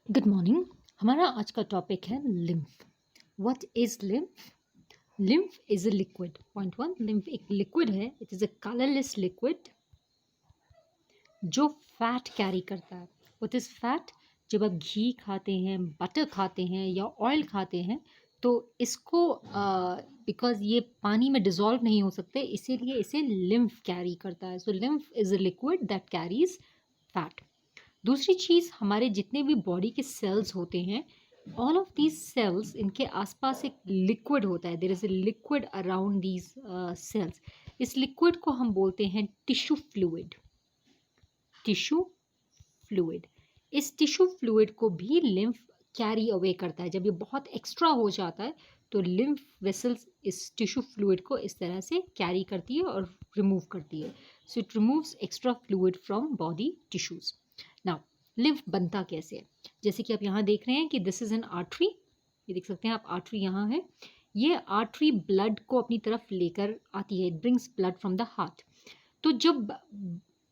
Good morning. हमारा आज का टॉपिक है lymph. What is lymph? Lymph is a liquid. Point one, lymph एक लिक्विड है। It is a colourless liquid जो फैट कैरी करता है। What is fat? जब आप घी खाते हैं, बटर खाते हैं या ऑयल खाते हैं तो इसको बिकॉज ये पानी में डिजॉल्व नहीं हो सकते, इसीलिए इसे लिम्फ कैरी करता है। So lymph is a liquid that carries fat. दूसरी चीज़, हमारे जितने भी बॉडी के सेल्स होते हैं, ऑल ऑफ दीज सेल्स, इनके आसपास एक लिक्विड होता है। There is a liquid around these cells. इस लिक्विड को हम बोलते हैं टिश्यू फ्लूइड। Tissue fluid. इस टिश्यू फ्लूइड को भी लिम्फ कैरी अवे करता है। जब ये बहुत एक्स्ट्रा हो जाता है तो लिम्फ वेसल्स इस टिश्यू फ्लूइड को इस तरह से कैरी करती है और रिमूव करती है। So it removes extra fluid from body tissues. Now, lymph बनता कैसे है? जैसे कि आप यहाँ देख रहे हैं कि दिस इज एन आर्टरी। ये देख सकते हैं आप, आर्टरी यहाँ है। ये आर्टरी ब्लड को अपनी तरफ लेकर आती है। It brings blood from the heart. तो जब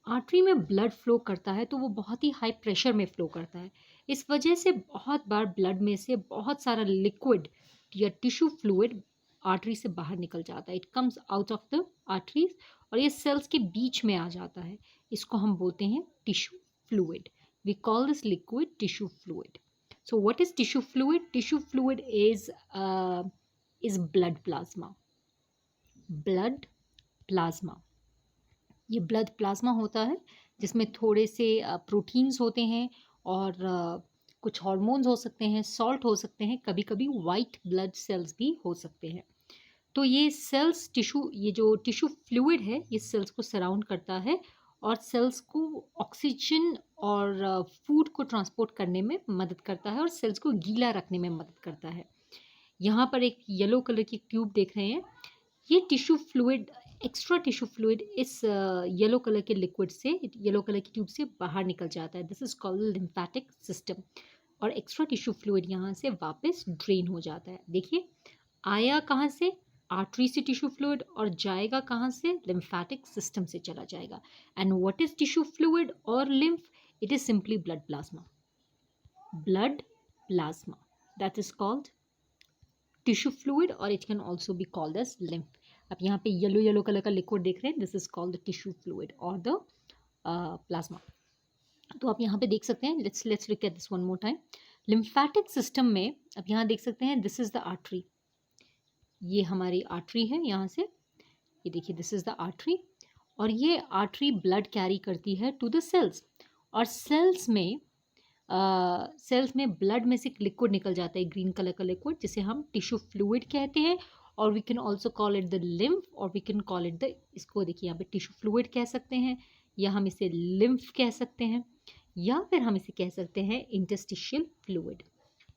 आर्टरी में ब्लड फ्लो करता है तो वो बहुत ही हाई प्रेशर में फ्लो करता है। इस वजह से बहुत बार ब्लड में से बहुत सारा लिक्विड या टिश्यू फ्लूइड आर्टरी से बाहर निकल जाता है। It comes out of the arteries और ये सेल्स के बीच में आ जाता है। इसको हम बोलते हैं tissue fluid. We call this liquid tissue fluid. So what is tissue fluid? Tissue fluid is blood plasma. Blood plasma. ये ब्लड प्लाज्मा होता है जिसमें थोड़े से प्रोटीन्स होते हैं और कुछ हार्मोन्स हो सकते हैं, सॉल्ट हो सकते हैं, कभी कभी वाइट ब्लड सेल्स भी हो सकते हैं। तो ये सेल्स टिश्यू, ये जो टिश्यू फ्लूइड है ये सेल्स को सराउंड करता है और सेल्स को ऑक्सीजन और फूड को ट्रांसपोर्ट करने में मदद करता है और सेल्स को गीला रखने में मदद करता है। यहाँ पर एक येलो कलर की ट्यूब देख रहे हैं। ये tissue fluid, extra tissue fluid इस येलो कलर के लिक्विड से, येलो कलर की ट्यूब से बाहर निकल जाता है। This is called lymphatic system. और एक्स्ट्रा टिश्यू फ्लूइड यहाँ से वापस ड्रेन हो जाता है। देखिए, आया कहाँ से? आर्टरी से टिश्यू फ्लूइड, और जाएगा कहाँ से? लिम्फेटिक सिस्टम से चला जाएगा। And what is tissue fluid और lymph? It is simply blood plasma. Blood plasma, that is called tissue fluid और it can also be called as lymph. आप यहाँ पे येलो येलो कलर का लिक्विड देख रहे हैं, this is called the tissue fluid और द प्लाज्मा। तो आप यहाँ पे देख सकते हैं, let's look at this one more time. Lymphatic system में आप यहाँ देख सकते हैं, दिस इज द आर्टरी। ये हमारी आर्टरी है। यहाँ से ये देखिए, दिस इज द आर्टरी और ये आर्टरी ब्लड कैरी करती है टू द सेल्स। और सेल्स में ब्लड में से लिक्विड निकल जाता है, ग्रीन कलर का लिक्विड, जिसे हम टिश्यू फ्लूइड कहते हैं। और we can also call it the lymph, और we can call it the, इसको देखिए यहाँ पे टिश्यू फ्लूइड कह सकते हैं, या हम इसे लिम्फ कह सकते हैं, या फिर हम इसे कह सकते हैं interstitial fluid.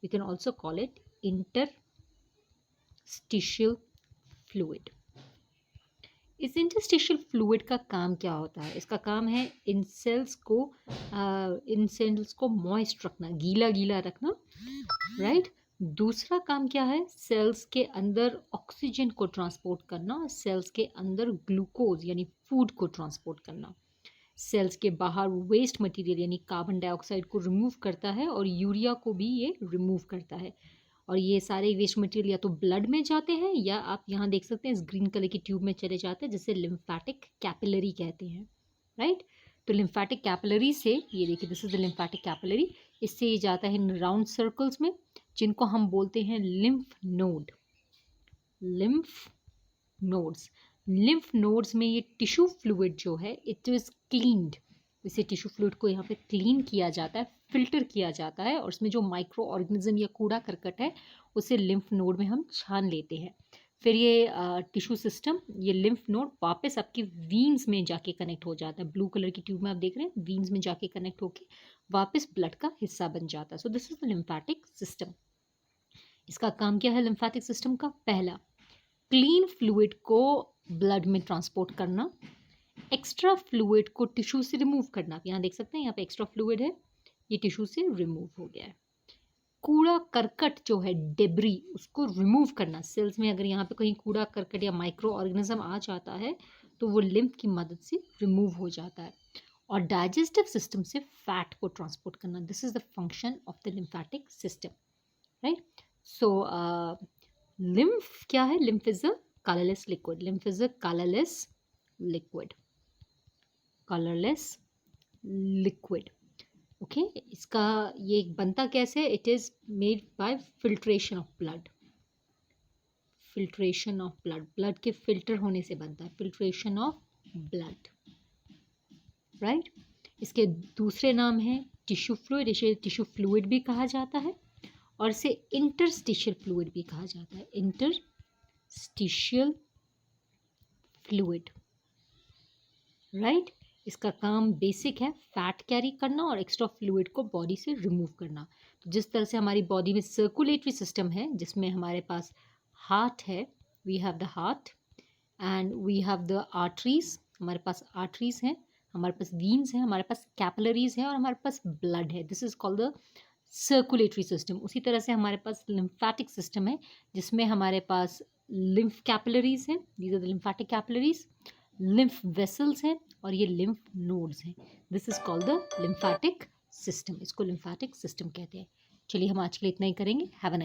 We can also call it interstitial fluid. इस इंटरस्टिशियल फ्लूइड का काम क्या होता है? इसका काम है इन सेल्स को मॉइस्ट रखना, गीला गीला रखना, राइट। दूसरा काम क्या है? सेल्स के अंदर ऑक्सीजन को ट्रांसपोर्ट करना और सेल्स के अंदर ग्लूकोज यानी फूड को ट्रांसपोर्ट करना। सेल्स के बाहर वेस्ट मटेरियल यानी कार्बन डाइऑक्साइड को रिमूव करता है और यूरिया को भी ये रिमूव करता है। और ये सारे वेस्ट मटेरियल या तो ब्लड में जाते हैं, या आप यहाँ देख सकते हैं इस ग्रीन कलर की ट्यूब में चले जाते हैं, जिसे लिम्फेटिक कैपिलरी कहते हैं, राइट। तो लिम्फेटिक कैपिलरी से, ये देखिए this is the lymphatic capillary, इससे ये जाता है इन राउंड सर्कल्स में, जिनको हम बोलते हैं lymph node. Lymph nodes. Lymph nodes में ये टिश्यू फ्लूइड जो है इट इज क्लीन्ड। इसे टिश्यू फ्लूइड को यहाँ पे क्लीन किया जाता है, फिल्टर किया जाता है, और उसमें जो माइक्रो ऑर्गेनिज्म या कूड़ा करकट है उसे लिम्फ नोड में हम छान लेते हैं। फिर ये टिश्यू सिस्टम, ये लिम्फ नोड वापस आपकी वीन्स में जाके कनेक्ट हो जाता है। ब्लू कलर की ट्यूब में आप देख रहे हैं, वीन्स में जाके कनेक्ट होके वापस ब्लड का हिस्सा बन जाता है। So this is the lymphatic system. इसका काम क्या है लिम्फेटिक सिस्टम का? पहला, क्लीन फ्लूइड को ब्लड में ट्रांसपोर्ट करना, एक्स्ट्रा फ्लूइड को टिश्यू से रिमूव करना। आप यहाँ देख सकते हैं, यहाँ पे एक्स्ट्रा फ्लूइड है, ये टिश्यू से रिमूव हो गया है। कूड़ा करकट जो है, डेब्री, उसको रिमूव करना। सेल्स में अगर यहाँ पे कहीं कूड़ा करकट या माइक्रो ऑर्गेनिज्म आ जाता है तो वो लिम्फ की मदद से रिमूव हो जाता है। और डाइजेस्टिव सिस्टम से फैट को ट्रांसपोर्ट करना. This is the function of the lymphatic system, right. So lymph क्या है? Lymph is a colourless liquid. Lymph is a colourless liquid. Colourless liquid. Okay, इसका ये बनता कैसे? It is made by filtration of blood. Filtration of blood. Blood के filter होने से बनता है. Filtration of blood, right. इसके दूसरे नाम हैं टिश्यू फ्लूइड. इसे टिश्यू फ्लूइड भी कहा जाता है और इसे इंटरस्टिशियल फ्लूइड भी कहा जाता है. Interstitial fluid, right. इसका काम बेसिक है, फैट कैरी करना और एक्स्ट्रा फ्लूइड को बॉडी से रिमूव करना. तो जिस तरह से हमारी बॉडी में सर्कुलेटरी सिस्टम है, जिसमें हमारे पास हार्ट है, we have the heart and we have the arteries. हमारे पास आर्टरीज हैं, हमारे पास वीन्स हैं, हमारे पास कैपिलरीज हैं और हमारे पास ब्लड है. This is called the circulatory system. उसी तरह से हमारे पास लिम्फेटिक सिस्टम है, जिसमें हमारे पास लिम्फ कैपिलरीज हैं. These are the lymphatic capillaries. Lymph vessels हैं और ये लिम्फ नोड्स हैं. This is called the lymphatic system. इसको लिम्फेटिक सिस्टम कहते हैं. चलिए हम आज के लिए इतना ही करेंगे. Have a